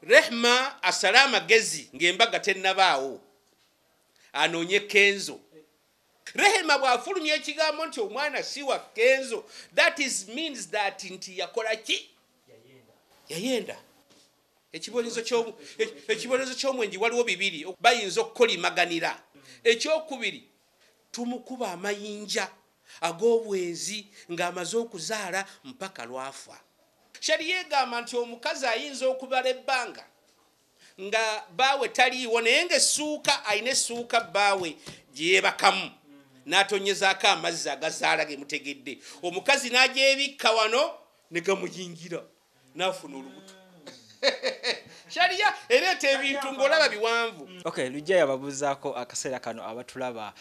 Rehma asalama gezi ngembaga tennabaawo anoonye Kenzo. Rehema bw'afulumya ekigambo nti omwana si wa Kenzo, that is means that nti yakola ki? Yayenda. Ekibonerezo ky'omwenji waliwo bibiri bayinza okukolimaganira. Ekyokubiri tumukuba amayinja ag'obwenzi ng'amaze okuzaala mpaka lwafa. Sharia egamba nti omukazi ayinza okubala ebbanga nga baawe taliiwo naye ng'essuuka ayina essuuka baawe gye yeebakamu n'atonyezaako amazzi agazaala ge mutegedde. Omukazi n'agyebikka wano ne gamuyingira n'afuna olubuto. Sharia ereeta ebintu ng'olaba biwanvu. Okay, Lujja yababuuzaako akaseera kano abatulaba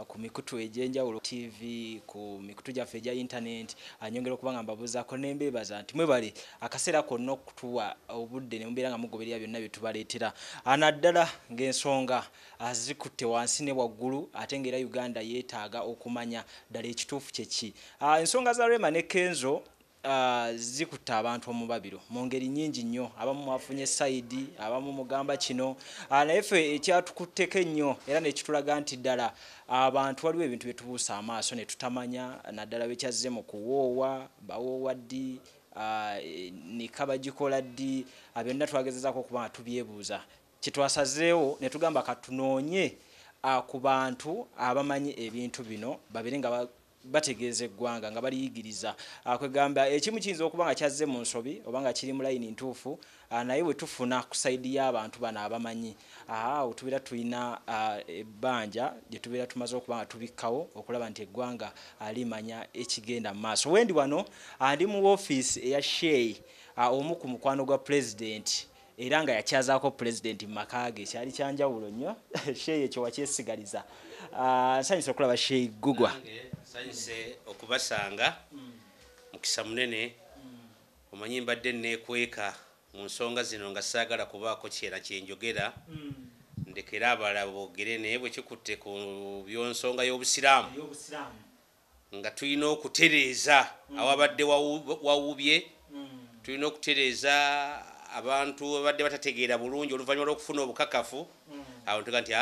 ku mikutu egy'enjawulo TV, ku mikutu gyaffe egya internet, anyongera okuba nga mbabuuzaako nembeebaza nti mwebale akaseera konna okutuwa obudde ne mubeera nga mugoberera byonna bye tubaleetera. Naddala ng'ensonga zikutte wansi ne waggulu ate ng'era Uganda yeetaaga okumanya ddala ekituufu kye ki. Ensonga za Rema ne Kenzo zikutte abantu omubabiro mu ngeri nnyingi nnyo. Abamu mwafunye sayidi, abamu mugamba kino, naye ffe ekyatukutteko ennyo era nekitulaga nti ddala abantu waliwo ebintu bye tubuusa amaaso ne tutamanya naddala bekyazze mu kuwoowa, bawoowa ddi, nika bagikola ddi, byonna twagezezaako okuba nga tubyebuuza. Kyetwasazeewo ne tugamba katunoonye ku bantu abamanyi ebintu bino babere nga bategeeza eggwanga nga baliyigiriza. Kwegamba ekimu kiyinza okuba nga kyazze mu nsobi oba nga kiri mu layini ntuufu, naye bwe tufuna ku sayidi y'abantu bano abamanyi tubeera tulina ebbanja gye tubeera tumaze okuba nga tubikkawo okulaba nti eggwanga limanya ekigenda mu maaso. Wendi wano ndi mu woofiisi eya Sheyi, omu ku mukwano gwa pulezidenti era nga yakyazaako pulezidenti mu maka ge. Kyali kyanjawulo nnyo. Sheyi ekyo wakyesigaliza. Nsanyuse okulaba Sheyi Gugwa. Sanyise okubasanga mukisa munene. Omanyi mbadde neekweka mu nsonga zino nga saagala kubaako kyera kyenjogera, ndekera abalala boogere, naye bwe kikutte ku byonsonga y'obusiraamu nga tulina okutereeza awabadde wawubye, tulina okutereeza abantu abadde batategeera bulungi oluvannyuma lw'okufuna obukakafu. Awo ntuga nti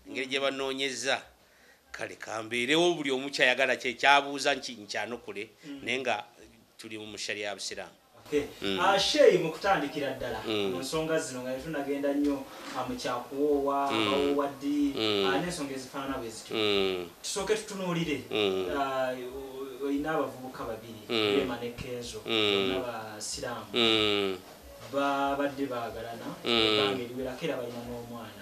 engeri gye banoonyeza kale kambeerewo buli omu kyayagala kye kyabuuza nkyanukule, naye nga tuli mu sharia ya Busiraamu. Sheyi mu kutandikira ddala mu nsonga zino nga tunagenda nnyo mu kyakuwoowa, bawoowa ddi, n'ensonga ezifaanana bwe zityo. Tusooke tutunuulire olina abavubuka babiri, Rema ne Kenzo, n'Abasiraamu babadde baagalana ebanga eriwerako era balina n'omwana.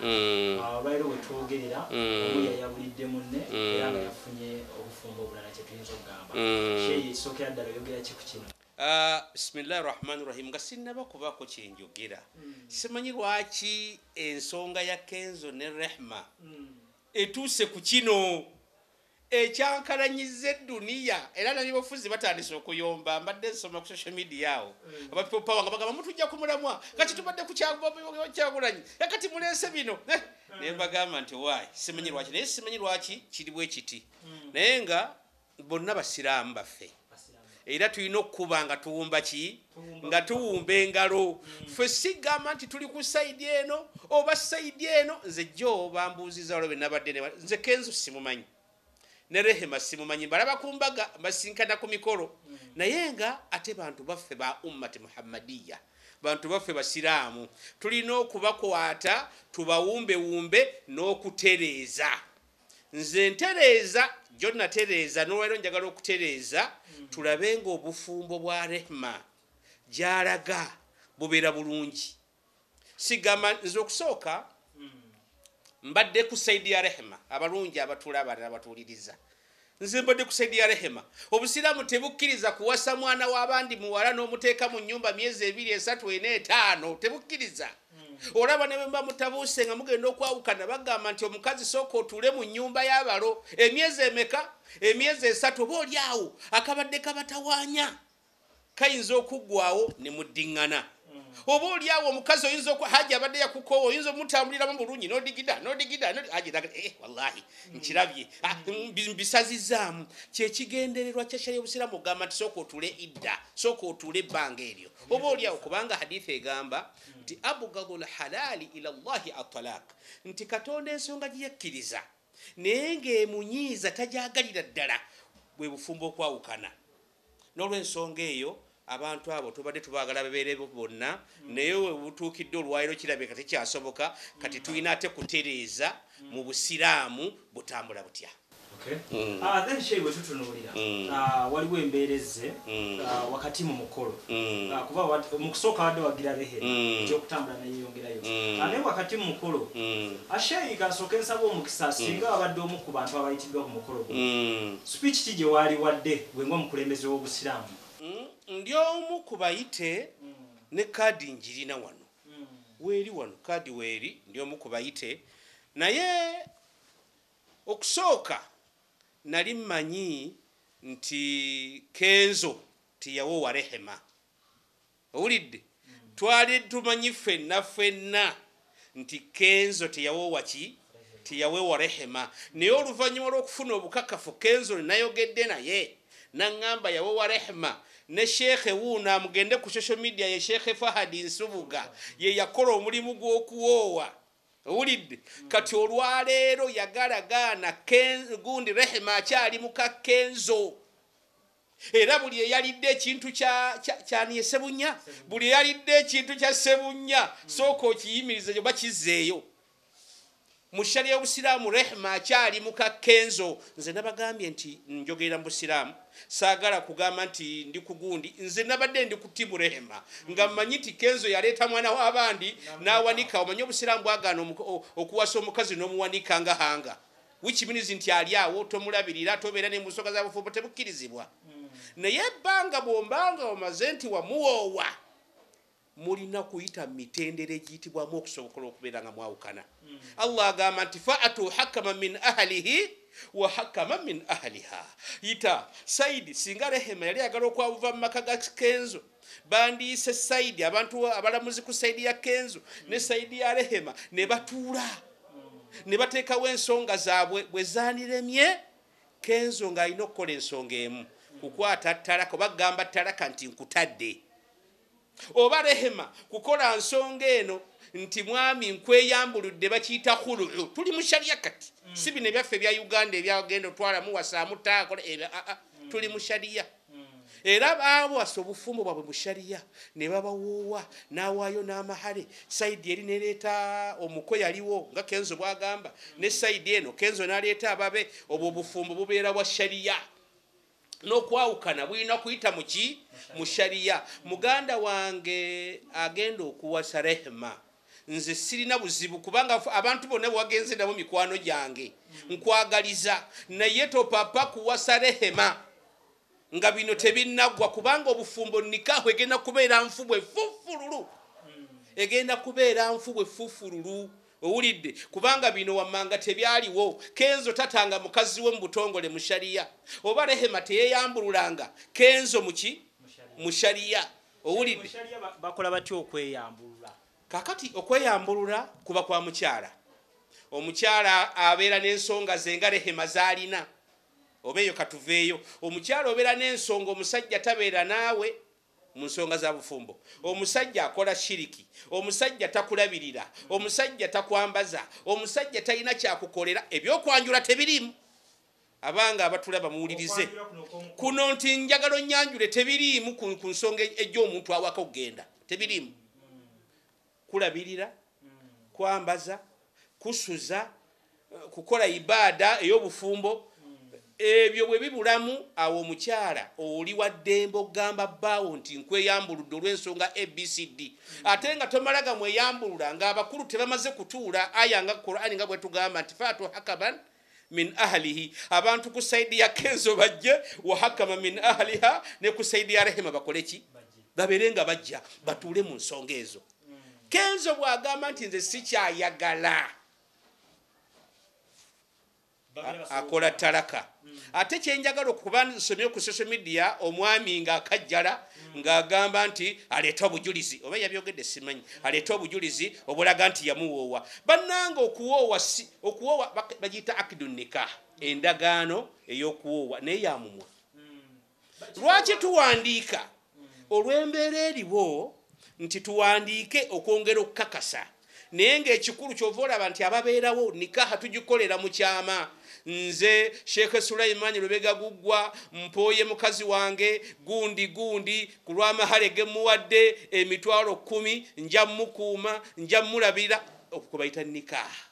Olwaliro we twogerera omu yayabulidde munne era nga yafunye obufumbo obulala kye tuyinza okugamba. Sheyi ekisookera ddala oyogera ki ku kino? Bismillahi rahmani rahim. Nga sinnaba kubaako kyenjogera, simanyi lwaki ensonga ya Kenzo ne Rehma etuuse ku kino ekyankalanyizza edduniya era n'ebyobufuzi batandise okuyomba. Mbadde nsoma ku social media awo abapipo power nga bagamba mutujja kumulamwa kati tubadde ku Kyagulanyi yakati muleese bino, naye mbagamba nti waayi simanyi lwaki, naye simanyi lwaki kiri bwe kiti. Naye nga bonna basiraamu baffe era tulina okuba nga tuwumba ki, nga tuwumba engalo. Ffe sigamba nti tuli ku sayidi eno oba sayidi eno. Nze jjo bambuuziza olwo bennabadde nze Kenzo simumanyi ne Rehema simumanyi, balaba ku mbaga basinkana ku mikolo, naye nga ate bantu baffe ba ummati Muhammadiya, bantu baffe basiraamu, tulina okubakwata tubawumbewumbe n'okutereeza. Nze ntereeza, jjo natereeza, n'olwaliro njagala okutereeza tulabe nga obufumbo bwa Rehma gy'alaga bubeera bulungi. Sigamba nze okusooka mbadde ku sayidi ya Rehema, abalungi abatulaba abatuuliriza. Nze mbadde ku sayidi ya Rehema. Obusiraamu tebukkiriza kuwasa mwana w'abandi muwala n'omuteeka mu nnyumba myezi 2, 3, 4, 5. Tebukkiriza. Olaba ne bwe mutabuuse nga mugenda okwawukana bagamba nti omukazi sooka otuule mu nnyumba y'abalo emyezi emeka? Emyezi 3. Oba oli awo akabadde kabatawaanya kayinza okuggwawo ne muddiŋŋana. oba oliawo omukazi oyinza haji abadde yakukoowa oyinza omutambuliramu bulungi nodigida wallahi nkirabye mbisazizaamu kyekigendererwa kya sharia obusiraamu ogamba nti sooka otule idda sooka otule ebbanga eryo oba oliawo kubanga hadithi egamba nti abgadul halali ila llahi atalaq nti katonda ensonga gyeyakkiriza naye ng'emunyiiza tajagalira ddala bwe bufumbo okwawukana n'olwensonga eyo abantu abo tubadde tubaagala babeere bonna naye we butuukidde olwaliro kirabika tekyasoboka kati tulina ate kutereeza mu busiraamu butambula butya. Then Sheikh bwe tutunuulira waliwo embeereze wakati mu mukolo kuba mu kusooka wadde wagira rehera ekyokutambula neyeyongerayo naye wakati mu mukolo Sheikh asooka ensaba omukisa singa abadde omu ku bantu abayitiddwa ku mukolo gwe speech ki gye waali wadde gwe ng'omukulembeze w'obusiraamu? Ndi omu ku bayite ne kaadi njirina wano weeri wano kaadi weeri ndi omu ku bayite naye okusooka nali mmanyi nti Kenzo tiyawowa rehema owulidde twali tumanyi ffenna nti Kenzo tiyawowa ki tiyawewa rehema naye oluvannyuma lw'okufuna obukakafu Kenzo nayogedde naye naŋŋamba yawowa rehema ne shekhe wuuna amugende ku social media ye Shekhe Fahadi Nsubuga ye yakola omulimu gw'okuwoowa owulidde kati olwaleero yagalagaana gundi rehema akyali muka Kenzo era buli eyalidde ekintu kyaniye Sebunya buli eyalidde ekintu kya Sebunya sooka okiyimirize oba kizzeeyo mu sharia y'obusiraamu rehema akyali muka Kenzo. Nze nabagambye nti njogera mu busiraamu saagala kugamba nti ndi ku gundi nze nabadde ndi ku timu rehema nga mmanyi nti Kenzo yaleeta mwana w'abandi n'awanika omanyi obusiraamu bwagaana okuwasa omukazi n'omuwanika nga hanga which means nti ali awo tomulabirira tobeera ne mu nsonga za bufumbo tebukkirizibwa naye ebbanga bwombanga omaze nti wamuwoowa mulina kuyita mitendere giyitibwamu okusobokola okubeera nga mwawukana. Allah agamba nti fa'atu hakama min ahlihi wa hakama min ahliha yita Saidi singa rehema yali agala okwavuva mu maka ga Kenzo bandiise Saidi abantu abalamuzi ku Saidi ya Kenzo ne Saidi ya rehema ne batuula ne bateekawo ensonga zaabwe bwe zaaniremye Kenzo ng'alina okukola ensonga emu kukwata ttalaka oba kugamba ttalaka nti nkutadde oba rehema kukola nsonga eno nti mwami nkweyambuludde bakiyita khulu tuli mu sharia kati si bino ebyaffe bya Uganda ebyagenda otwalamu wasaamu taakole tuli mu sharia era baawasa obufumbo bwabwe mu sharia ne babawoowa n'awaayo n'amahale Saidi eri nereeta omuko yaliwo nga Kenzo bwagamba ne Saidi eno Kenzo n'aleeta ababe obwo obufumbo bubeera bwa sharia n'okwawukana bulina kuyita muki mu sharia. Muganda wange agenda okuwasa rehema nze sirina buzibu kubanga abantu bonna bwagenze nabo mikwano gyange nkwagaliza naye topapa kuwasa rehema nga bino tebinnagwa kubanga obufumbo nikaho egenda kubeera nfubwe fufululu egenda kubeera nfubwe fufululu owulidde kubanga bino wammanga tebyaliwo Kenzo tatanga mukazi we mu butongole mu sharia oba rehema teyeyambululanga Kenzo muki mu sharia owulidde bakola batya okweyambulula kakati okweyambulula kuba kwa mukyala omukyala abeera n'ensonga ze nga rehema zaalina oba eyo katuveeyo omukyala obeera n'ensonga omusajja tabeera naawe mu nsonga za bufumbo omusajja akola shiriki omusajja takulabirira omusajja takwambaza omusajja talina kyakukolera ebyokwanjula tebirimu abanga abatulaba muwulirize kuno nti njagalo nnyanjule tebirimu ku nsonga egy'omuntu awaka okugenda tebirimu kulabirira kwambaza kusuza kukola ibada ey'obufumbo ebyo bwe bibulamu awo omukyala oli waddembe ogamba bbaawo nti nkweyambuludde olw'ensonga ABCD ate nga tomalaga mweyambulula ng'abakulu tebamaze kutuula aya nga Qur'ani nga bwe tugamba nti faatu hakaman min ahlihi abantu ku saidi ya Kenzo bajje wa hakama min ahliha ne ku saidi ya rehema bakole ki babeere nga bajja batuule mu nsonga ezo. Kenzo bw'agamba nti nze sikyayagala akola talaka ate kyenjagala okuba nsomye ku social media omwami nga akajjala ng'agamba nti aleeta obujulizi oba yabyogedde simanyi aleeta obujulizi obulaga nti yamuwoowa bannanga okuwoowa bagiyita akidun nikah endagaano ey'okuwoowa naye yamumwa lwaki tuwandiika olw'embeera eriwo nti tuwandiike okwongera okukakasa naye ng'ekikulu kyova olaba nti ababeerawo nikaha tugikolera mu kyama nze Sheikh Sulaiman Lubega Guggwa mpooye mukazi wange gundi ku lw'amahale ge muwadde emitwalo 10 nja mukuuma nja mulabira okubayita nikaha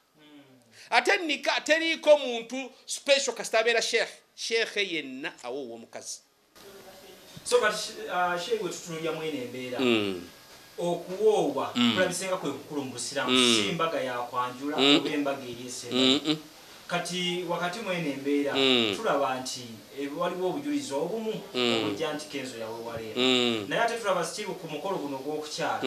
ate nikaha teriiko muntu special kasitabeera sheikh yenna awoowa omukazi so but sheikh wetutunulya mwene embeera okuwoowa kulabisenga kwe kukulu mu busiramu si mbaga yakwanjula oba embaga eryesemba kati wakati mwene embeera tulaba nti waliwo obujulizi obumu obujja nti Kenzo yawe waleera naye ate tulaba sitiibu ku mukolo guno gw'okukyala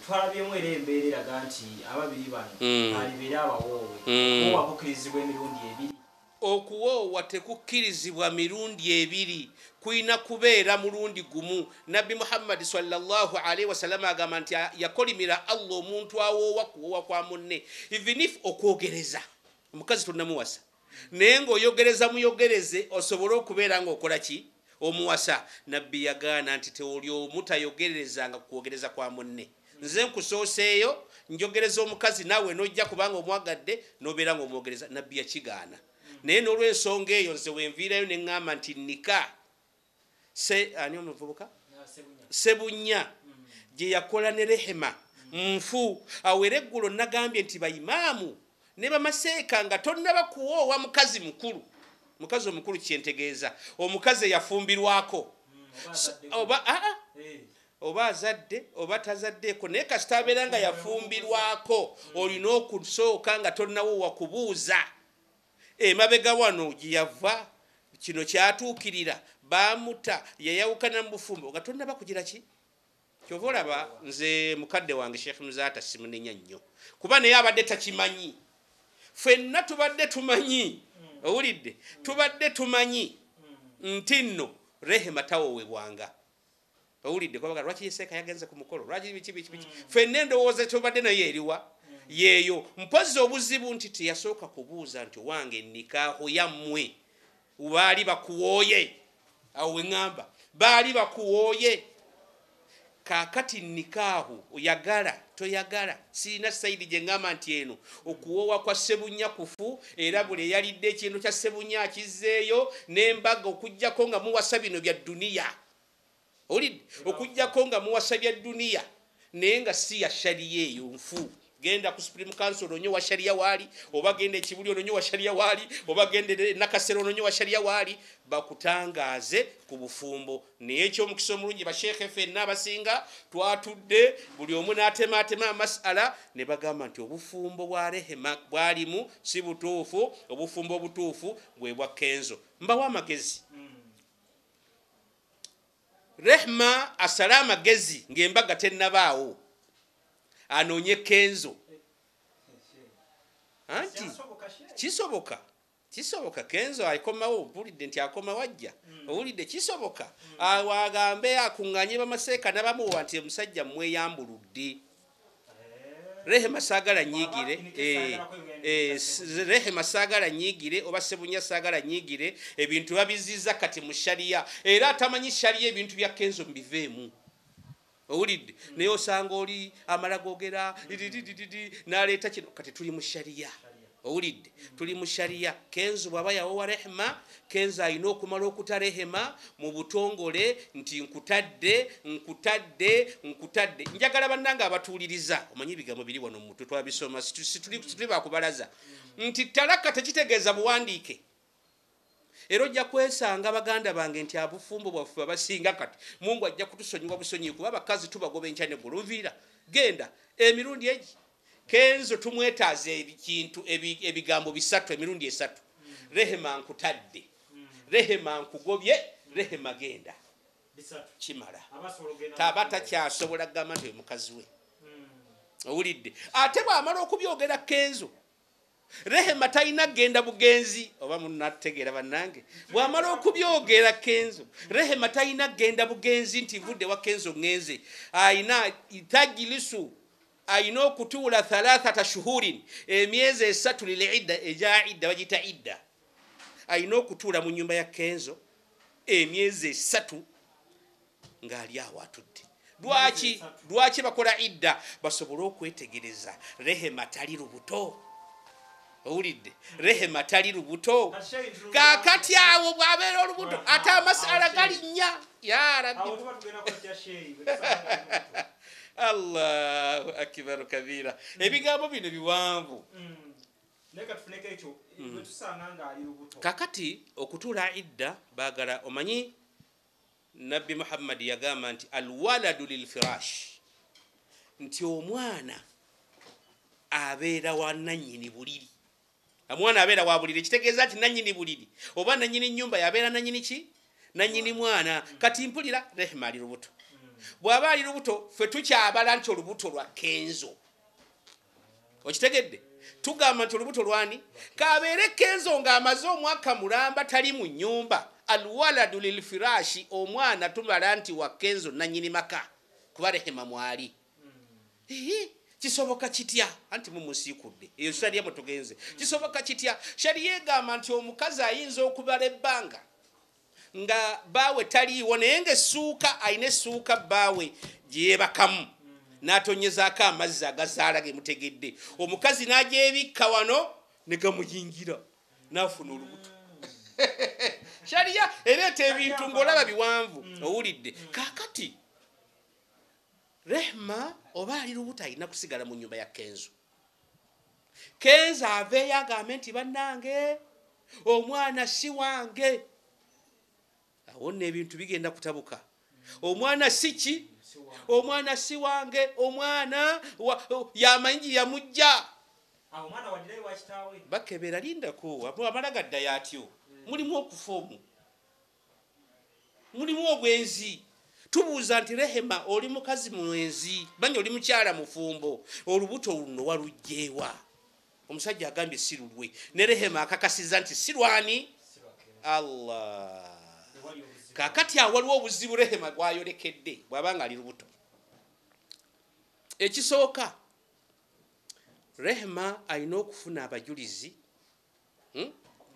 twalabyemu era embeera eraga nti ababiri bano alibeera abawoowe okuwoowa kukkirizibwa emirundi ebiri okuwoowa tekukkirizibwa mirundi ebiri kuyina kubeera mulundi gumu nabbi Muhammad sallallahu alaihi wasallam agamba nti yakolimira Allah omuntu awoowa kuwoowa kwa munne even if okwogereza omukazi tonnamuwasa naye ng'oyogereza muyogereze osobole okubeera ng'okola ki omuwasa nabbi yagaana nti teoli omutayogerezanga kwogereza kwa munne nze nkusooseeyo njogereza omukazi naawe nojja kubanga omwagadde n'obeera ng'omwogereza nabbi yakigaana naye n'olw'ensonga eyo nze wenviirayo ne ŋŋamba nti nika ani omuvubuka Sebunya gye yakola ne Rehema nfu awere eggulo nagambye nti bayimaamu ne bamaseeka nga tonnaba kuwoowa mukazi mukulu mukazi omukulu kyentegeeza omukazi yafumbirwako oba azadde oba tazaddeeko naye kasita abeera nga yafumbirwako olina okusooka nga tonnawoowa kubuuza emabega wano gye yava kino kyatuukirira bamuta yayawukana mu bufumbo nga tonnaba kugira ki kyova olaba nze mukadde wange Sheikh Muzata simunenya nnyo kuba naye abadde takimanyi ffenna tubadde tumanyi owulidde tubadde tumanyi nti nno Rehema tawoowebwanga owulidde kwabaga lwaki yeseeka yagenze ku mukolo lwaki biki ffenna endowooza tubadde naye eriwa yeeyo mpozi obuzibu nti teyasooka kubuuza nti wange nikaahu yammwe baali bakuwooye awo weŋŋamba baali bakuwooye kakati nikaahu oyagala toyagala sirina sayidi gye ŋŋamba nti eno okuwoowa kwa Sebunya kufu era buli eyalidde ekintu kya Sebunya akizzeeyo n'embaga okuggyako nga muwasa bino bya dduniya olidde okuggyako nga muwasa bya dduniya naye nga si ya shariya eyo nfu genda ku Supreme Council onyo wa sharia wali oba genda ekibuli onyo wa sharia wali oba genda nakasero onyo wa sharia wali bakutangaze ku bufumbo naye ekyo omukisa omulungi ba Sheikh ffenna abasinga twatudde buli omu n'atema masala ne bagamba nti obufumbo bwa Rehema bwalimu si butuufu obufumbo obutuufu bwe bwa Kenzo mbawa amagezi Rehema asala amagezi ng'embaga tennabaawo anoonye Kenzo anti kisoboka Kenzo akomawo mpulidde nti akoma wajja owulidde kisoboka awagambe akuŋŋanye bamaseeka nabamuwa nti omusajja mweyambuludde Rehema saagala nyiigire Rehema saagala nyiigire oba Sebunya saagala nyiigire ebintu babizizza kati mu sharia era atamanyi sharia ebintu bya Kenzo mbiveemu owulidde naye osanga oli amala googera n'aleeta kino kati tuli mu sharia owulidde tuli mu sharia Kenzo bw'aba yawowa Rehema Kenzo alina okumala okuta Rehema mu butongole nti nkutadde njagala bannange abatuuliriza omanyi ebigambo biri wano mu mutwe twabisoma situli bakubalaza nti talaka tekitegeeza buwandiike era ojja kwesanga baganda bange nti abufumbo bwaffe abasinga kati Mungu ajja kutusonyiwa busonyi kuba abakazi tubagoba enkya neggulu nviira genda emirundi egi Kenzo tumwetaaza ekintu ebigambo bisatu emirundi esatu Rehema nkutadde Rehema nkugobye Rehema genda kimala taba takyasobola kugamba nti mukazi we owulidde ate bw'amala okubyogera Kenzo Rehema talina genda bugenzi oba munategeera bannange bw'amala okubyogera Kenzo Rehema talina genda bugenzi nti vudde wa Kenzo ngenze ayina tajilisu ayina okutuula 3 shuhurin emyezi 3 lilidda eja idda bagita idda ayina okutuula mu nyumba ya Kenzo emyezi 3 ng'ali awo atudde lwaki bakola idda basobole okwetegereza Rehema tali lubuto owulidde Rehema tali lubuto kakati awo bw'abeera olubuto ate amasala galinnya ya rabbi Allahu akbar kabira ebigambo bino biwanvu kakati okutuula idda baagala omanyi Nabbi Muhammad yagamba nti alwaladu lilfirash nti omwana abeera wa nannyini buliri omwana abeera wa buliri kitegeeza nti nannyini buliri oba nannyini nyumba yabeera nannyini ki nannyini mwana kati mpulira Rehema ali lubuto bw'aba ali lubuto ffe tukyabala nti olubuto lwa Kenzo okitegedde tugamba nti olubuto lwani kabeere Kenzo ng'amaze omwaka mulamba tali mu nyumba alwaladu lilfirashi omwana tumala nti wa Kenzo nannyini maka kuba Rehema mwali kisoboka kitya anti mumusiikudde eyo sharia mutugenze kisoboka kitya sharia egamba nti omukazi ayinza okubala ebbanga nga bawe taliiwo naye ng'essuuka ayina essuuka bawe gyebakamu n'atonyezaako amazzi agazaala ge mutegedde omukazi n'agyebikka wano ne gamuyingira n'afuna olubuto sharia ereeta ebintu ng'olaba biwanvu owulidde kaakati Rehema oba ali lubuto alina kusigala mu nyumba ya Kenzo aveeyo agambe nti bannange omwana si wange awo nno ebintu bigenda kutabuka omwana si ki omwana si wange omwana yamanyi yamujja bakebera lindako amala gaddayo atyo mulimu okufa mulimu obwenzi tubuuza nti Rehema oli mukazi mwenzi banyi oli mukyala mufumbo olubuto luno walugjeewa omusajja agambye si lulwe ne Rehema akakasiza nti si lwani Allah kakati awo waliwo obuzibu Rehema bwayolekedde bw'abanga ali lubuto ekisooka Rehema alina okufuna abajulizi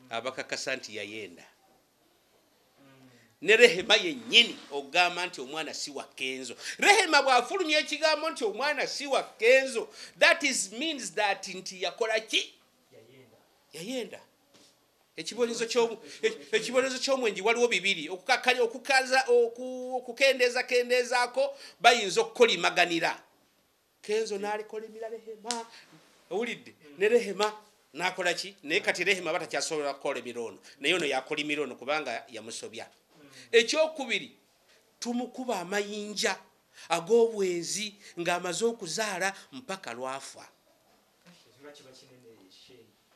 abakakasa nti yayenda ne Rehema yennyini ogamba nti omwana si wa Kenzo Rehema bw'afulumya ekigambo nti omwana si wa Kenzo means that nti yakola ki yayenda ekibonezo ky'omwenji waliwo bibiri okukendeezaako bayinza okukolimaganira Kenzo n'alikolimira Rehema owulidde ne Rehema n'akola ki naye kati Rehema batakyasobola kukolimira ono naye ono yakolimira ono kubanga yamusobya ekyokubiri tumukuba amayinja ag'obwenzi ng'amaze okuzaala mpaka lwafa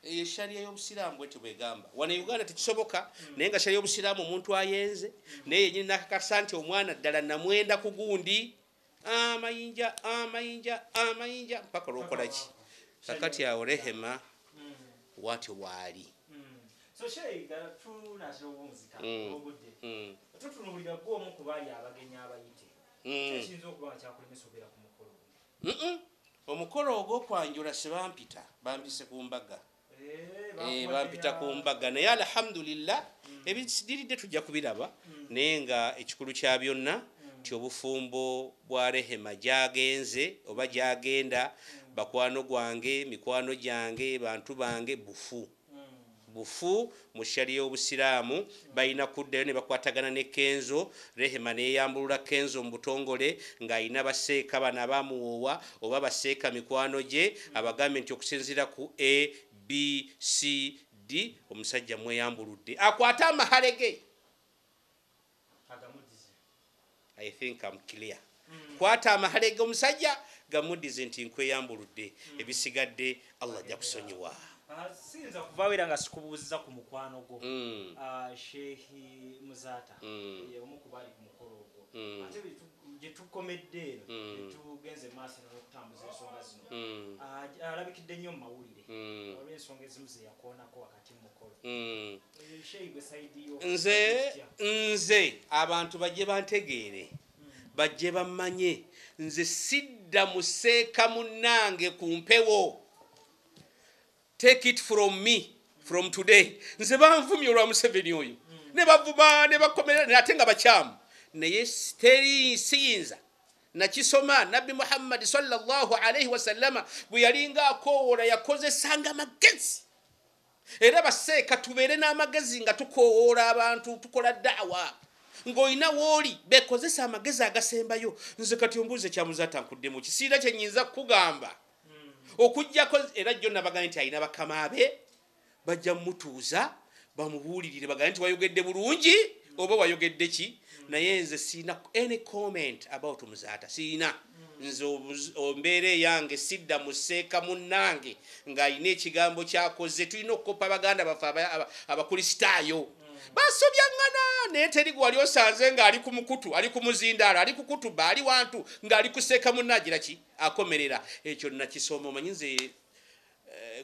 eyo sharia y'obusiraamu bwetyo bwegamba wano Uganda tekisoboka naye nga sharia y'obusiraamu omuntu ayenze naye yenyini nakakasa nti omwana ddala namwenda ku gundi amayinja mpaka lwokola ki kakati awo Rehema watyo waali tutunulira gwomu ku bali abagenyi abayite ekiyinza okuba kyakulemesa obeera ku mukolo omukolo ogw'okwanjula sebampita bampise ku mbaga bampita ku mbaga naye alhamdulillah ebisidiridde tujja kubiraba naye nga ekikulu kya byonna nti obufumbo bwa Rehema gyagenze oba gyagenda bakwano gwange mikwano gyange bantu bange bufu mu sharia y'obusiraamu balina kuddayo ne bakwatagana ne Kenzo Rehema neyambulula Kenzo mu butongole ng'alina baseeka bano abamuwoowa oba baseeka mikwano gye abagambe nti okusinziira ku ABCD omusajja mweyambuludde akwate amahale ge I think I'm clear kwata amahale ge omusajja gamudize nti nkweyambuludde ebisigadde Allah ajja kusonyiwa sinza kuvawera nga sikubuuziza ku mukwano gwo Sheikh Muzata omu ku bali ku mukolo ogwo ate gye tukomedde eno tugenze maaso n'okutambuza ensonga zino alabikidde nnyo mu mawulire olw'ensonga ezimu ze yakoonako wakati mu mukolo sheyi gwe saidi yo nze abantu bajje bantegeere bajje bamanye nze sidda museeka munnange ku mpewo. Take it from me from today. Nze banvumye olwa Museveni oyo ne bavuma ne bakomera ate nga bakyamu naye teri siyinza nakisoma Nabbi Muhammad sallallahu alaihi wasallama bwe yalinga akoowola yakozesanga amagezi era baseeka tubeere n'amagezi nga tukoowola abantu tukola daawa ng'olina wooli bekozesa amagezi agasembayo. Nze kati ombuuze kyamuzaata nkuddemu kisiira kye nnyinza kugamba okujjako era jjo nabagambye nti alina bakama be bajja mutuuza bamubuulirire bagambye nti wayogedde bulungi oba wayogedde ki naye nze siina any comment about muzaata siina. Nze ombeere yange sidda museeka munnange ng'alina ekigambo kyakoze. Tulina okukopa baganda baffe abakristaayo basobyaŋŋana naye teri gwe wali osanze ng'ali ku mukutu ali ku muzindaalo ali ku kutuba ali wantu ng'ali kuseeka munnagira ki akomerera. Ekyo nakisoma omanyi nze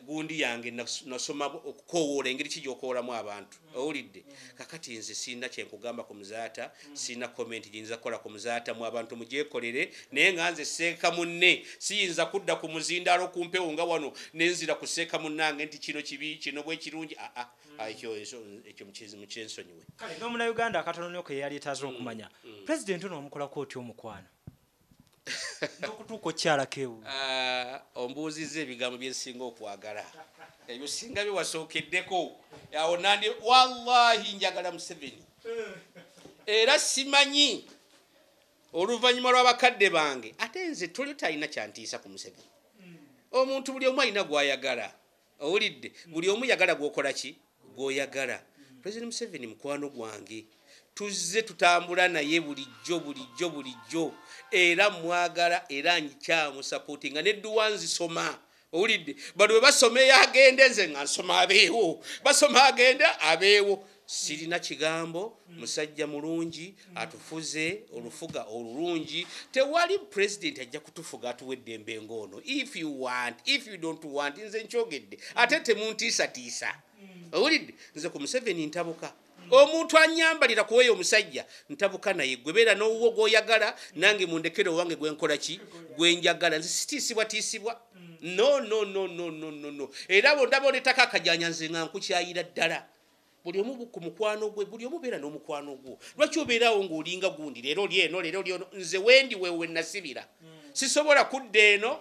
gundi yange nasoma okukowoola engeri ki gy'okoolamu abantu owulidde. Kakati nze siina kyenkugamba ku muzaata siina komenti gyinza kukola ku muzaata mu abantu mugyekolere naye nga nze seeka munne siyinza kudda ku muzindaalo ku mpewo nga wano nenzira kuseeka munnange nti kino kibi kino bwe kirungi ekyo mukyensonyiwe. Kale n'omunauganda akatono nnyo ke yali etaze okumanya pulezidenti ono omukolako otya omukwano n'okutuuka okyalako ewu ombuuzizza ebigambo byensinga okwagala ebyo singa biwasookeddeko awo nandi wallahi njagala Museveni era simanyi oluvannyuma lw'abakadde bange ate nze tuli talina kyantiisa ku Museveni. Omuntu buli omu alina gw'ayagala owulidde buli omu yagala gw'okola ki gw'oyagala. President Museveni mukwano gwange tuzze tutambula naye bulijjo era mwagala era nkyamusapoti nga nedduwa nzisoma owulidde bano bwe basoma eyagende nze nga nsoma abeewo basoma agenda abeewo. Sirina kigambo musajja mulungi atufuze olufuga olulungi tewali president ajja kutufuga atuwedde embengo ono. If you want if you don't want nze nkyogedde ate temuntiisatiisa owulidde. Nze ku Museveni ntabuka omuntu anyambalira kuweyo omusajja ntabuka naye gwebeera n'owuwo gw'oyagala nange mundekere owange gwenkola ki gwenjagala. Nze sitiisibwa no era bondaba onetako akajanja nze nga nkukyayira ddala. Buli omu ku mukwano gwe buli omu beera n'omukwano gwo. Lwaki obeerawo ng'olinga gundi leero lyeno nze wendi wewe nasibira sisobola kudda eno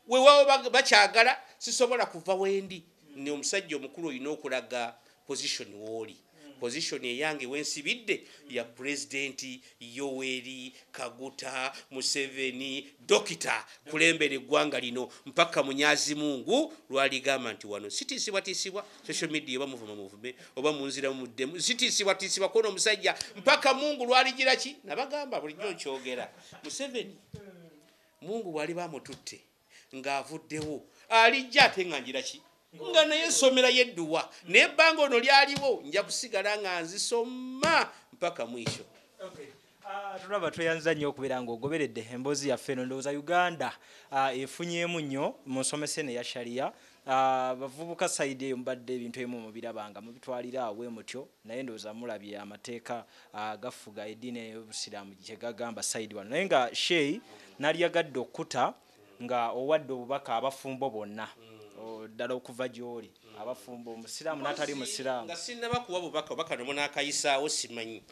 wewawo bakyagala sisobola kuva wendi. Ne omusajja omukulu olina okulaga position w'oli. Position eyange wensibidde ya President Yoweri Kaguta Museveni dokita kulembera eggwanga lino mpaka munyazi Mungu lwaligamba nti wano sitiisibwa social media bamuvume oba munzira muddemu sitiisibwa kono omusajja mpaka Mungu lwaligira ki nabagamba bulijjo nkyogera Museveni Mungu bwali bamututte ng'avuddewo alijja ate nganjira ki nga naye nsomera yedduwa n'ebbanga ono lyaliwo nja kusigala nga nzisoma mpaka mwisho. Tulaba tweyanza nnyo okubeera ng'ogoberedde emboozi yaffe eno ndowooza Uganda efunyeemu nnyo mu nsomesa eno eya sharia. Bavubuka sayidi eyo mubadde ebintu ebimu mubirabanga mubitwalira awe mutyo naye ndowooza mulabye amateeka gafuga eddiini ey'obusiraamu gye gagamba sayidi wano naye nga sheyi nalyagadde okkuta nga owadde obubaka abafumbo bonna ddala okuva gy'oli abafumbo omusiraamu n'atali musiraamu. Nga sinnaba kuwa bubaka nomu n'akayisaawo simanyi.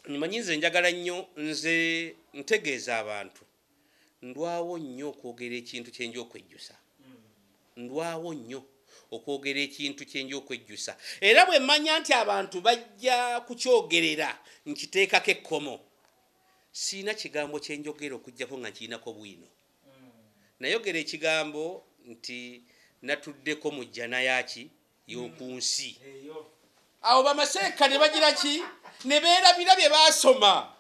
Nmanyi nze njagala nnyo nze ntegeeza abantu ndwawo nnyo okwogera ekintu kyenja okwejjusa. Ndwawo nnyo okwogera ekintu kyenja okwejjusa era bwe mmanya nti abantu bajja kukyogerera nkiteekako ekkomo siina kigambo kyenjogera okuggyako nga nkirinako bwino. Nayogera ekigambo nti natuddeko mu jjana yaki y'oku nsi. Awo bamaseeka ne bagira ki ne beerabira bye baasoma.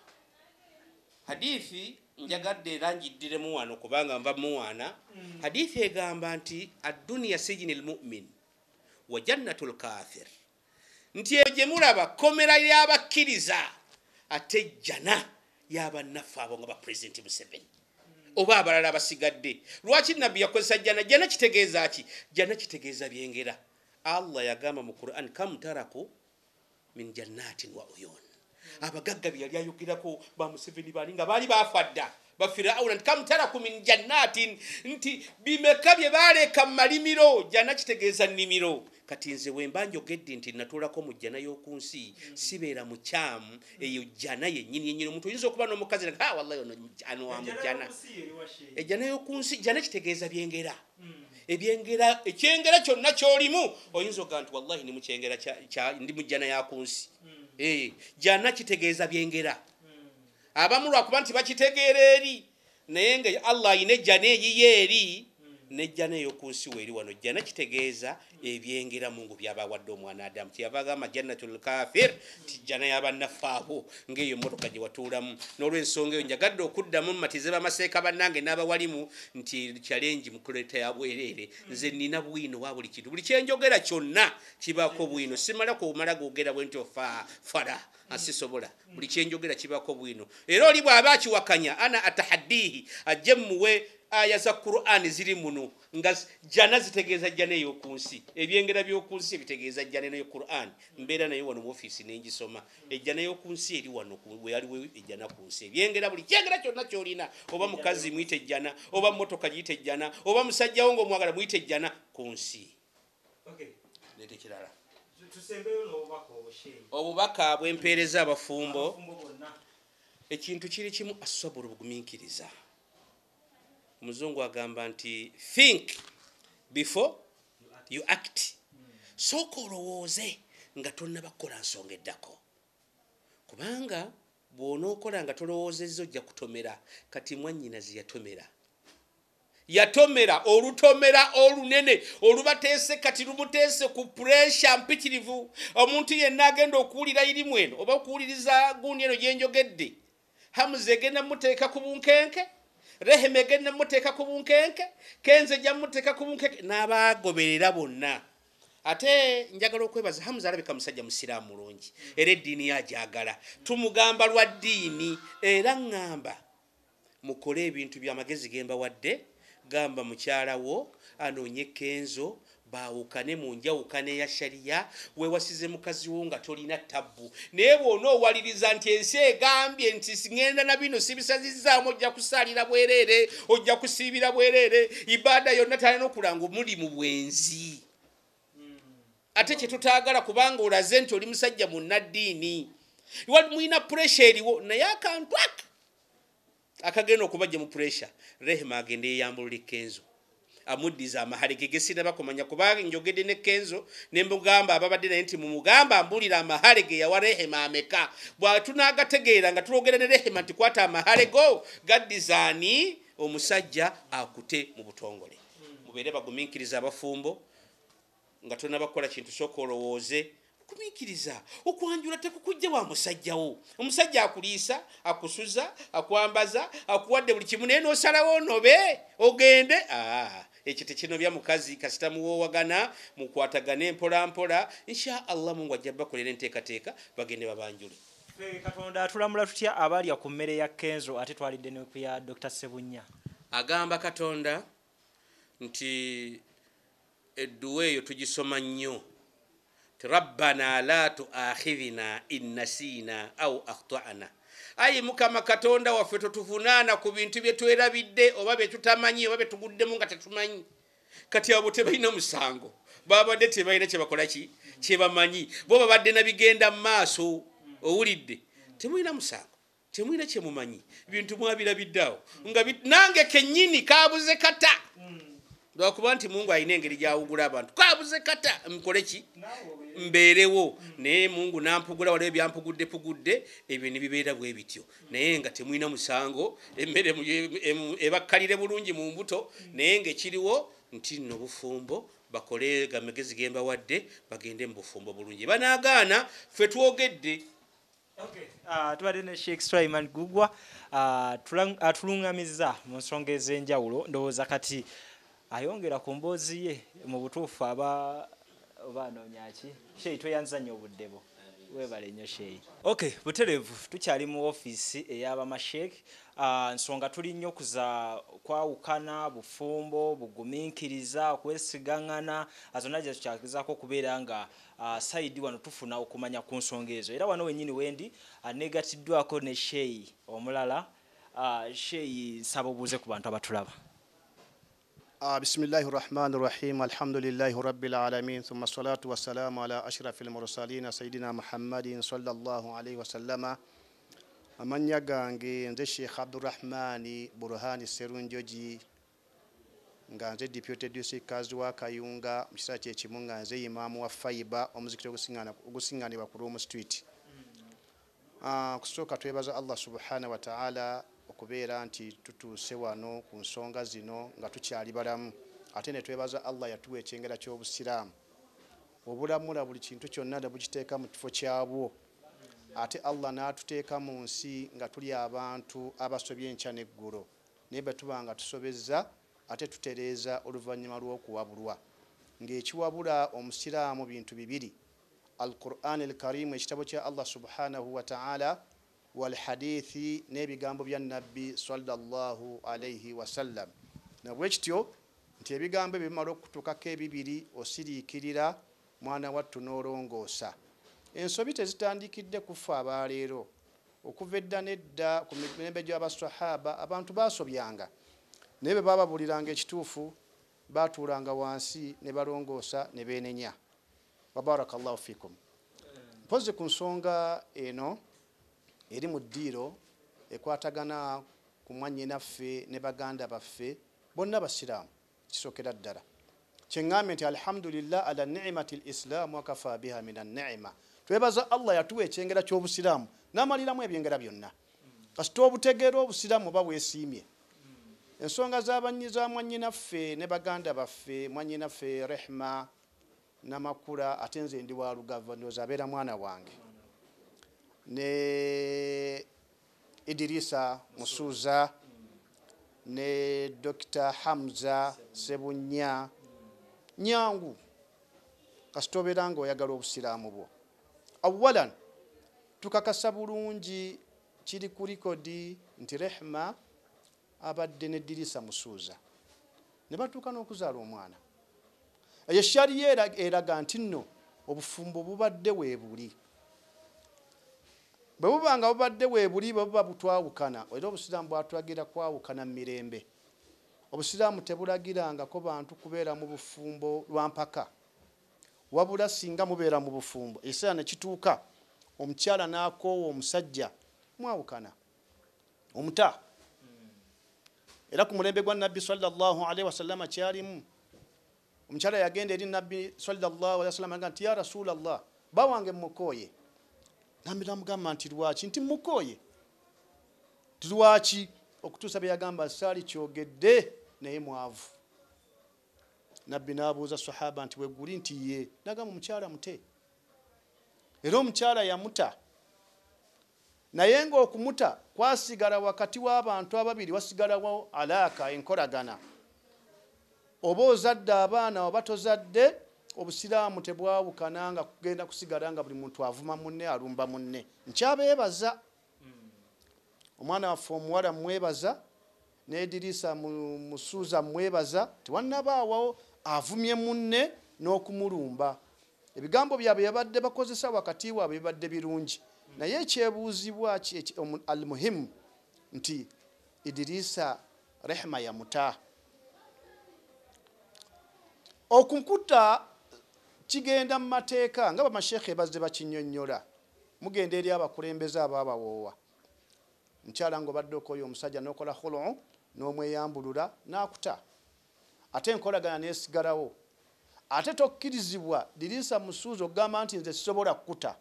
Hadithi njagadde era njiddiremu wano kubanga nva muwana. Hadithi egamba nti adduniya sijinil mu'min wa jannatul kafir. Nti eyo gye mulaba komera y'abakkiriza ate jjana y'abannaffe abo nga ba President Museveni oba abalala abasigadde. Lwaki nabbi yakozesa jjana? Jjana kitegeeza ki? Jjana kitegeeza byengera. Allah yagamba mu Quran, kam taraku min jannatin wa uyun. Abagagga bye yali ayogerako ba Museveni bali nga baali bafadda ba Firauna, kam taraku min jannatin, nti bimeka bye baleka mu malimiro. Jjana kitegeeza nnimiro. Kati nze wemba njogedde nti natuulako mu jjana y'oku nsi sibeera mukyamu, eyo jjana yennyini omuntu oyinza okuba n'omukazi nga wallahi ono wa mujjana. Ejjana y'oku nsi, jjana kitegeeza byengera. Ebyengera, ekyengera kyonna ky'olimu oyinza okuga nti wallahi ndi mu kyengera ndi mu jjana y'oku nsi. Jjana kitegeeza byengera. Abamu lwakuba nti bakitegeera eri, naye nga Allah ayina ejjana eyiye eri nejjana ey'oku nsi weeri wano. Jjana kitegeeza ebyengera Mungu byabawadde omwana Adamu. Kyeyava agamba jannatul kafir, ti jjana y'abannaffe abo ng'eyo emmotoka gye watuulamu. N'olw'ensonga eyo njagadde okuddamu mmatize bamaseeka bannange n'abawalimu nti challenge mu kuleeta ya bwereere. Nze nnina bwino wa buli kintu. Buli kyenjogera kyonna kibaako bwino. Simala kumala googera bwe nti fala asisobola. Buli kyenjogera kibaako bwino. Era oli bw'aba akiwakanya ana atahaddihi ajje muwe aya za Qur'an ziri muno nga jjana zitegeeza jjana ey'oku nsi. Ebyengera by'oku nsi bitegeeza jjana eyo Qur'an. Mbeera nayo wano mu ofiisi n'engisoma. Ejjana y'oku nsi eri wano we yaliwo ejjana ku nsi. Ebyengera buli kyengera kyonna ky'olina, oba mukazi muyite ejjana, oba mmotoka giyite ejjana, oba musajjawo ng'omwagala muyite ejjana ku nsi. Leeta ekirala. Obubaka bw'empeereza abafumbo. Ekintu kiri kimu, asabulu bugumiikiriza. Omuzungu agamba nti think before you act. Sooka olowooze nga tonnabakola nsonga eddako. Kubanga bw'onookola nga tolowoozezza ojja kutomera. Kati mwannyinazi yatomera olutomera olunene olubateese kati lumuteese ku pressure mpitirivu. Omuntu yenna agenda okuwulira irimu eno oba okuwuliriza gundi eno gye njogedde, Hamza egenda muteeka ku bunkenke, Rehema egenda muteeka ku bunkenke, Kenze ejja muteeka ku bunkenke, n'abaagoberera bonna. Ate njagala okwebaza Hamza alabika musajja musiraamu mulungi era eddiini yajagala. Tumugamba lwa ddiini era ngamba mukole ebintu by'amagezi gemba wadde. Gamba mukyala wo anoonye Kenzo baawukane mu njawukane ya sharia, weewasize mukazi wo nga tolina tabbu. Naye bw'onoowaliriza nti ensi egambye nti ngenda na bino sibisazizzaamu, ojja kusaalira bwereere, ojja kusiibira bwereere, ibaada yonna talina okulanga omuli mu bwenzi. Ate kye tutaagala kubanga olaze nti oli musajja munnaddiini. Mulina pressure eriwo, naye akantu akagenda okubajja mu pressure. Rehema agenda eyambulula Kenzo, amuddiza amahale ge gesiraba kumanya kubanga njogedde ne Kenzo ne mugamba ababadde naye nti mumugamba ambulira amahale ge yawa Rehema ameka. Bw'atunaagategeera nga tulogera ne Rehema nti kwata amahale go gaddizaani omusajja akute mu butongole. Mubeere bagumiikiriza abafumbo nga tonnabakola kintu sooka olowooze. Kumiikiriza okwanjula tekukujja wa musajjawo. Omusajja akuliisa, akusuza, akwambaza, akuwadde buli kimu, naye n'osalawo onobe ogende. Ekyo tekinobya mukazi kasita muwoowagana mukwatagane mpola mpola. Insha Allah Mungu ajja bakolera enteekateeka bagende babanjule. Katonda atulamula tutya abalya ku mmere ya Kenzo ate twalidde ne ku ya Dr. Sebunya? Agamba Katonda nti edduwa eyo tugisoma nnyo. Rabbana la tuakhidhna in nasina au akhtana. Ayi Mukama Katonda waffe totuvunaana ku bintu bye twerabidde oba bye tutamanyi oba bye tuguddemu nga tetumanyi. Kati abo tebalina musango, babadde tebalina kye bakola kye bamanyi, bo babadde nabigenda mu maaso. Owulidde temulina musango, temulina kye mumanyi, bintu mwabirabiddeawo nga nange kennyini kaabuze kata. Lwakuba nti Mungu alina engeri gy'awugula abantu. Kaabuze kata mukole ki? Mbeerewo. Naye Mungu nampugula waliwo ebyampugudde ebyo ne bibeera bwe bityo. Naye nga temulina musango, emmere ebakkalire bulungi mu mbuto, naye ng'ekiriwo nti nno bufumbo bakole gamagezi gemba wadde bagende mu bufumbo bulungi. Banaagaana ffe twogedde. Tubadde ne Sheikh Sulaiman Gugwa atulungamizza mu nsonga ez'enjawulo. Ndowooza kati ayongera ku mboozi ye mu butuufu aba anoonya ki? Sheikh tweyanzanya obuddebo. webale nnyo sheyi. Okay, buterevu tukyali mu ofiisi ey'abamashek. Nsonga tuli nnyo kuza kwawukana bufumbo bugumiikiriza okwesigaŋŋana zonna gye tukyagezaako okubeera nga sayidi wano tufuna okumanya ku nsonga ezo era wano wennyini wendi negatiddwako ne sheyi omulala. Sheyi nsaba obuuze ku bantu abatulaba. Bismillahi rahmani rahim alhamdulillahi rabbil alamin thumma salatu wassalamu ala ashrafil mursalin sayidina Muhammadin sallallahu alayhi wa sallama. Amanya gange nze Sheikh Abdurrahmani Burhani Serunjoji nga nze deputy district kazi wa Kayunga mu kiseera kyekimu nga nze imamu wa Faiba omuzikiti ogusinganibwa ku Rome Street. Kusooka twebaza Allah subhanahu wa ta'ala okubeera nti tutuuse wano ku nsonga zino nga tukyali balamu ate ne twebaza Allah yatuwa ekyengera ky'obusiraamu obulamula buli kintu kyonna ne bukiteeka mu kifo kyabwo ate Allah n'atuteeka mu nsi nga tuli abantu abasobye enkya n'eggulo naye bwe tuba nga tusobezza ate tutereeza oluvannyuma lw'okuwabulwa ng'ekiwabula omusiraamu bintu bibiri Al-Qur'an al-Karim ekitabo kya Allah subhanahu wa ta'ala wal hadithi n'ebigambo bya Nabbi sallallahu alayhi wa sallam. Na bwekityo nti ebigambo ebimala okutuukako ebibiri osiriikirira mwana wattu n'olongoosa. Ensobi tezitandikidde kufa abaleero okuva edda n'edda ku mirembe gy'abasahaba abantu baasobyanga naye bwe baababuliranga ekituufu baatuulanga wansi ne balongoosa ne beenenya. Babarakallahu fikum. Mpozi ku nsonga eno eri mu ddiiro ekwatagana ku mwannyinaffe ne baganda baffe bonna basiraamu kisookera ddala. Kyeŋŋambye nti alhamdulillah ala ni'mati al-islam wa kafa biha min an-ni'ma. Twebaza Allah yatuwa ekyengera ky'obusiraamu n'amaliramu ebyengera byonna. Kasita obutegeera obusiraamu oba bwesiimye. Ensonga za mwannyinaffe ne baganda baffe mwannyinaffe Rehma Namakula ate nze ndi wa Lugava ndowooza abeera mwana wange ne Idirisa Musuuza ne Dr. Hamza Sebunya nyangu kasita obeera nga oyagala obusiraamu bwo. Awalan tukakasa bulungi kiri ku likodi nti Rehma abadde ne Idirisa Musuuza ne batuuka n'okuzaala omwana. Eyo shariya eraga nti nno obufumbo bubadde weebuli. Bwe buba nga bubadde weebuli bwe buba butwawukana era obusiraamu bwatulagira kwawukana mu mirembe. Obusiraamu tebulagirangako bantu kubeera mu bufumbo lwa mpaka wabula singa mubeera mu bufumbo ekiseera ne kituuka omukyala n'akoowa omusajja mwawukana omuta. Era ku mulembe gwa Nabbi sallallahu alaihi wasallama kyalimu omukyala yagenda eri Nabbi sallallahu alaihi wasallam nti ya Rasulallah bawange mukooye. Nabbi namugamba nti lwaki? Nti mukooye lwaki? Okutuusa bye yagamba saali kyogedde naye mwavu. Nabbi n'abuuza sahaba nti wegguli? Nti ye. Nagamba omukyala mute. Era omukyala yamuta naye ng'okumuta kwasigala wakati w'abantu ababiri wasigalawo alaaka enkolagana. Oba ozadde abaana oba tozadde obusiraamu tebwawukana nga kugenda kusigala nga buli muntu avuma munne alumba munne. Nkyabeebaza omwana waffe omuwala mwebaza ne Idirisa Musuuza mwebaza tewannabaawo avumye munne n'okumulumba. Ebigambo byabwe yabadde bakozesa wakati waabwe bibadde birungi naye ekyebuuzibwa almuhimu nti Idirisa Rehma yamuta. Okunkuta kigenda mu mateeka nga bamashekhe bazze bakinnyonnyola. Mugenda eri abakulembeze abaabawoowa. Mukyala ng'obadde okooya omusajja n'okola khulu n'omweyambulula n'akuta. Ate enkolagana n'esigalawo. Ate tokkirizibwa Idirisa Musuuza okugamba nti nze sisobola kukuta.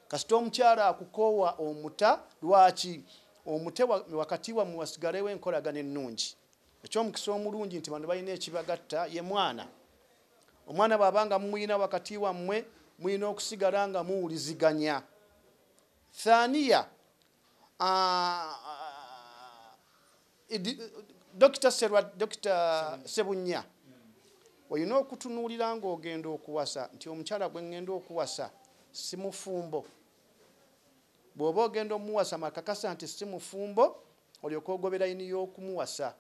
Kasita omukyala akukoowa omuta lwaki? Omute wakati wammwe wasigalewo enkolagana ennungi. Ekyomukisa omulungi nti bano balina ekibagatta ye mwana. Omwana bw'abanga mumuyina wakati wammwe muyina okusigala nga muwuliziganya. Thaniya Dr. Sebunya olina okutunuulira ng'ogenda okuwasa nti omukyala gwe ngenda okuwasa si mufumbo. Bw'oba ogenda omuwasa makakasa nti si mufumbo, olyoka ogobera yini y'okumuwasa.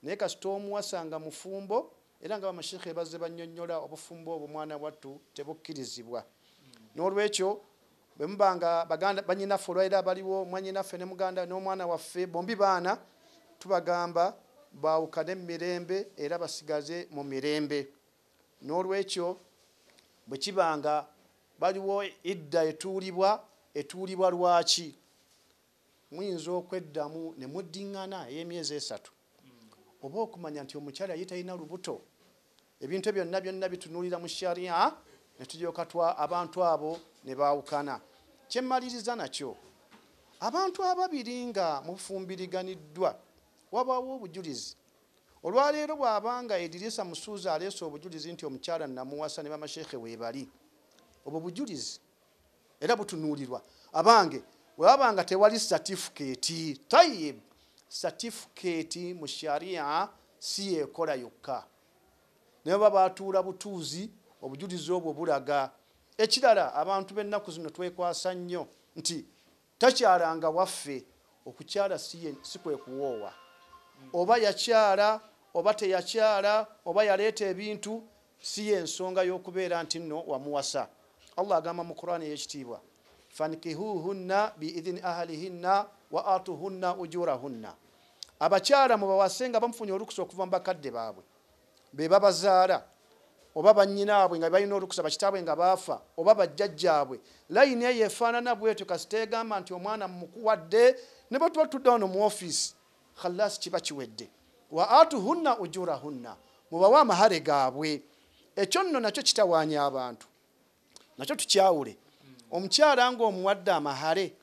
Naye kasita omuwasa nga mufumbo, era nga bamashekhe bazze bannyonnyola obufumbo obwo mwana wattu tebukkirizibwa. N'olwekyo bwe muba nga baganda bannyinaffe olwaira baliwo mwannyinaffe ne muganda n'omwana waffe bombi baana, tubagamba baawukane mu mirembe era basigaze mu mirembe. N'olwekyo bwe kibanga baliwo idda etuulibwa lwaki? Muyinza okweddamu ne muddiŋŋana ey'emyezi 3 oba okumanya nti omukyala ye talina lubuto. Ebintu byonna bitunuulira mu sharia ne tulyoka abantu abo ne baawukana. Kye mmaliriza nakyo, abantu ababiri nga mufumbiriganiddwa wabaawo obujulizi. Olwaleero bw'abanga Idirisa Musuuza aleese obujulizi nti omukyala namuwasa ne bamashekhe weebali, obwo bujulizi era butunuulirwa. Abange bw'abanga tewali certificate, tayyib, certificate mu sharia si yekola yokka. Naye baba batuula butuuzi, obujulizi obwo bulaga. Ekirala, abantu b'ennaku zino twekwasa nnyo nti takyalanga waffe. Okukyala si kwe kuwoowa. Oba yakyala oba teyakyala oba yaleeta ebintu, si y'ensonga y'okubeera nti nno wamuwasa. Allah agamba mu Qur'ani ey'ekitiibwa, fankihuhunna biidhini ahlihinna wa atuhunna ujurahunna. Abakyala mubawase nga bamufunye olukusa okuva mu bakadde baabwe be babazaala, oba bannyinaabwe nga balina olukusa, bakitaabwe nga baafa, oba bajjajjaabwe. Layini eyo efaanana bwetyo kasita egamba nti omwana mumukuwadde ne bwe tuba tudda wano mu ofiisi, khalas kiba kiwedde. Wa atuhunna ujurahunna, mubawe amahare gaabwe. Ekyo nno nakyo kitawaanya abantu, nakyo tukyawule. Omukyala ng'omuwadde amahare,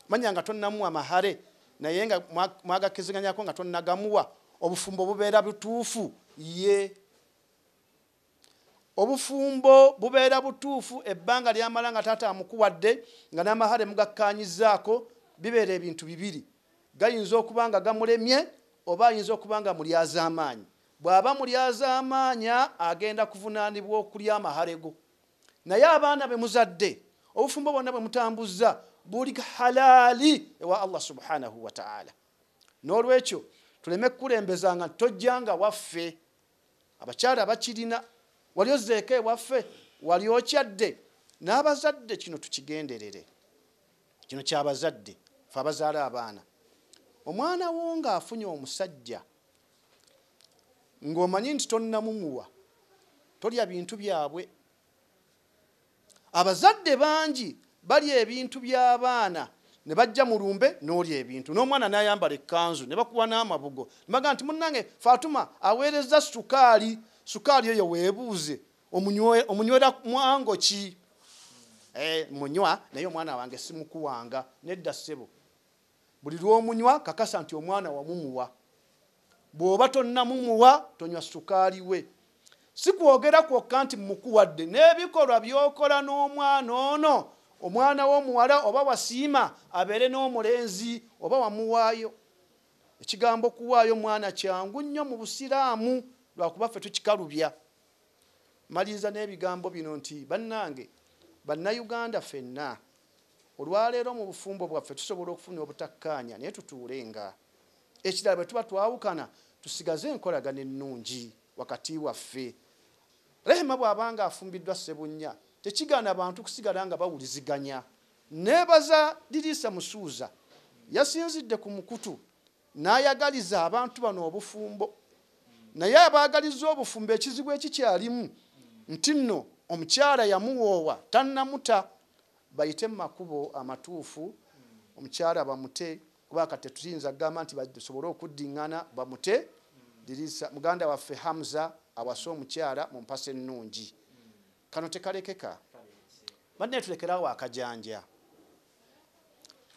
manya nga tonnamuwa amahare naye nga mwagakiziganyako nga tonnagamuwa, obufumbo bubeera butuufu ye. Obufumbo bubeera butuufu ebbanga lyamala nga taata amukuwadde nga n'amahare mugakkaanyizaako, bibeera ebintu bibiri. Gayinza okuba nga gamulemye oba ayinza okuba nga mulyaza amaanyi. Bw'aba mulyaza amaanyi agenda kuvunaanibwa okulya amahare go. Naye abaana be muzadde, obufumbo bwonna bwe mutambuza buli halaali ewa Allah subhanahu wa ta'ala. N'olwekyo tuleme kukulembeza nga tojjanga waffe. Abakyala bakirina, wali ozzeeko ewaffe, wali okyadde. N'abazadde kino tukigenderere. Kino ky'abazadde, ffe abazaala abaana. Omwana wo ng'afunye omusajja ng'omanyi nti tonnamumuwa, tolya bintu byabwe. Abazadde bangi balya ebintu by'abaana ne bajja mu lumbe n'olya ebintu, n'omwana n'ayambala ekkanzu ne bakuwa n'amabugo. Mbaga nti munnange Fatuma aweereza sukaali eyo weebuuze omunywera mwango ki? Munywa naye omwana wange simukuwanga. Nedda ssebo, buli lw'omunywa kakasa nti omwana wamumuwa. Bw'oba tonnamumuwa tonywa sukaali we. Si kwogera kwokka nti mumukuwadde, n'ebikolwa by'okola n'omwana ono, omwana w'omuwala oba wasiima abeere n'omulenzi oba wamuwaayo. Ekigambo kuwaayo mwana kyangu nnyo mu Busiraamu, lwakuba ffe tukikalubya. Maliriza n'ebigambo bino nti bannange, bannayuganda ffenna, olwaleero mu bufumbo bwaffe tusobola okufuna obutakkaanya naye tutuulenga. Ekirala bwe tuba twawukana tusigaze enkolagana ennungi wakati waffe. Rehema bw'abanga afumbiddwa Ssebunnya, tekigaana abantu kusigala nga bawuliziganya. Neebaza Idirisa Musuuza, yasinzidde ku mukutu n'ayagaliza abantu bano obufumbo. Naye abaagaliza obufumbo ekizibu ekikyalimu nti nno omukyala yamuwoowa tannamuta. Bayite mu makubo amatuufu, omukyala bamute, kuba kati tetuyinza kugamba nti basobole okuddiŋŋana, bamute. Idirisa muganda waffe Hamza awase omukyala mu mpasa ennungi. Kano tekalekeka. Banne tulekerawo akajanja.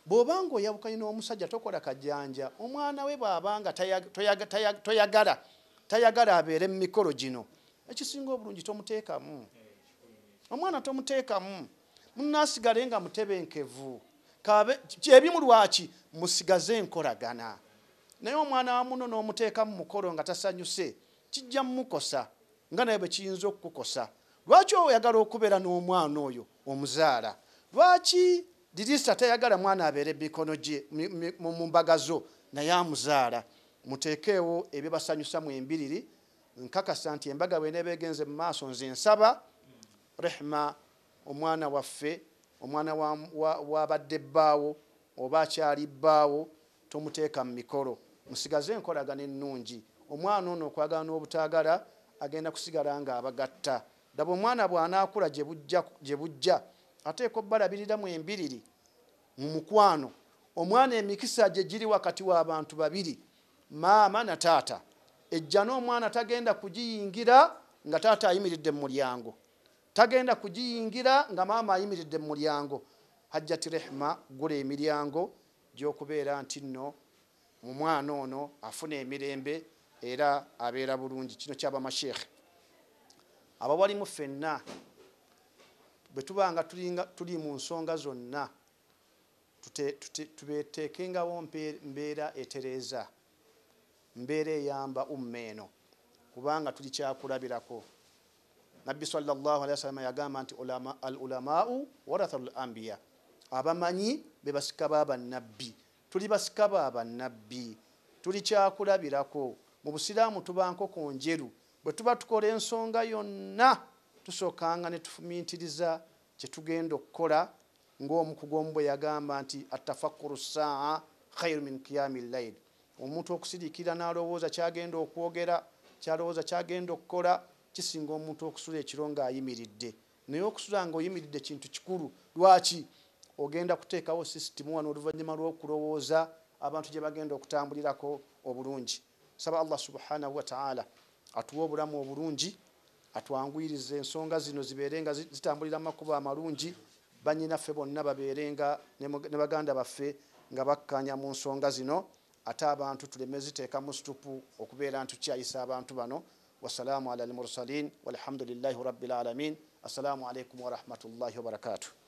Bw'obanga oyawukanye n'omusajja tokola kajanja. Omwana we bw'abanga tayagala abeere mu mikolo gino, ekisinga obulungi tomuteekamu. Omwana tomuteekamu. Munnaasigale nga mutebenkevu. Ebimu lwaki musigaze enkolagana. Naye omwana wa muno n'omuteeka mu mukolo nga tasanyuse, kijja mmukosa nga naye bwe kiyinza okukukosa. lwaki oyagala okubeera n'omwana oyo omuzaala? Lwaki dirisa tayagala mwana abeere mikono gye mu mbaga zo naye amuzaala? Muteekeewo ebibasanyusa mu embiriri. Nkakasa nti embaga bw'eneeba egenze mu maaso, nze nsaba Rehma omwana waffe, omwana wabadde bbaawo oba akyali bbaawo, tomuteeka mu mikolo, musigaze enkolagana ennungi. Omwana ono okwagala n'obutaagala agenda kusigala nga abagatta. Ddaba omwana bw'anaakula gye bujja ateeka obbalabirira mu embiriri mu mukwano. Omwana emikisa gye giri wakati w'abantu babiri, maama na taata. Ejja n'omwana tagenda kugiyingira nga taata ayimiridde mu mulyango, tagenda kugiyingira nga maama ayimiridde mu mulyango. Hajjati Rehma gula emiryango gy'okubeera nti nno mu mwana ono afuna emirembe era abeera bulungi. Kino kyaba mashekhe abawalimu ffenna bwe tubanga tuli mu nsonga zonna tubeteekengawo mbeera etereeza, mbeera eyamba umma eno, kubanga tuli kyakulabirako. Nabbi sallallahu alaihi wasallam yagamba nti al ulamau warathatul anbiya, abamanyi be basika b'abannabbi. Tuli basika b'abannabbi, tuli kyakulabirako. Mu Busiraamu tuba nkoko njeru, bwe tuba tukola ensonga yonna tusookanga ne tufumiitiriza kye tugenda okukola, ng'omukugu omu bwe yagamba nti atafakkuru saa khairu min qiyami llail. Omuntu okusiriikirira n'alowooza kyagenda okwogera, kyalowooza kyagenda okukola, kisinga omuntu okusula ekiro ng'ayimiridde. Naye okusula ng'oyimiridde kintu kikulu. Lwaki? Ogenda kuteekawo sisitimu wano oluvannyuma lw'okulowooza abantu gye bagenda okutambulirako obulungi. Saba Allah subhanahu wa ta'ala atuwa obulamu obulungi, atwanguyirize ensonga zino zibeerenga zitambulira makubo amalungi, bannyinaffe bonna babeerenga ne baganda baffe nga bakkanya mu nsonga zino, ate abantu tuleme ziteeka mu situpu okubeera nti tukyayisa abantu bano. Wasalaamu ala al mursalin walhamdulillahi rabbil alamin. Assalaamu alaikum wa rahmatullahi wa barakatuh.